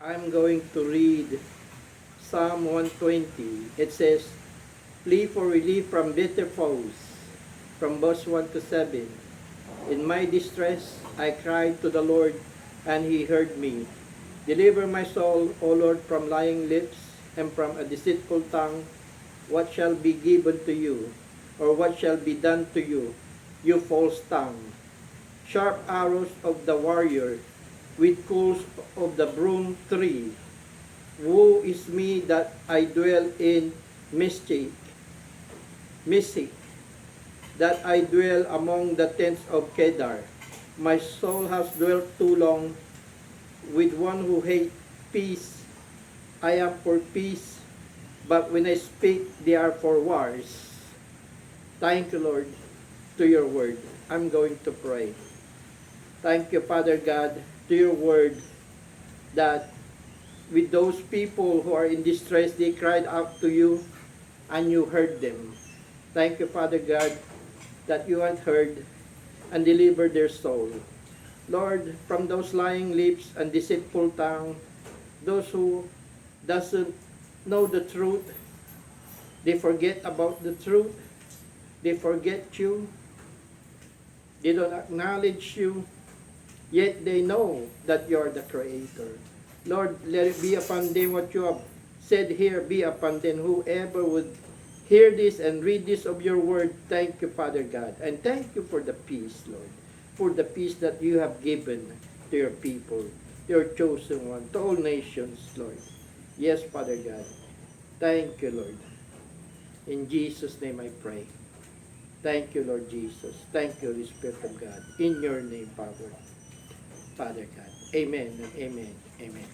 I'm going to read Psalm 120. It says, "Flee for relief from bitter foes," from verse 1 to 7. "In my distress I cried to the Lord, and He heard me. Deliver my soul, O Lord, from lying lips and from a deceitful tongue. What shall be given to you, or what shall be done to you, you false tongue? Sharp arrows of the warrior, with coals of the broom tree. Woe is me that I dwell in Meshech, that I dwell among the tents of Kedar. My soul has dwelt too long with one who hates peace. I am for peace, but when I speak, they are for wars." Thank you, Lord, to your word. I'm going to pray. Thank you, Father God, to your word that with those people who are in distress, they cried out to you and you heard them. Thank you, Father God, that you had heard and delivered their soul. Lord, from those lying lips and deceitful tongue, those who doesn't know the truth, they forget about the truth, they forget you, they don't acknowledge you, yet they know that you are the Creator. Lord, let it be upon them what you have said here, be upon them. Whoever would hear this and read this of your word, thank you, Father God. And thank you for the peace, Lord, for the peace that you have given to your people, your chosen one, to all nations, Lord. Yes, Father God. Thank you, Lord. In Jesus' name I pray. Thank you, Lord Jesus. Thank you, Holy Spirit of God. In your name, Father God. Amen and amen. Amen.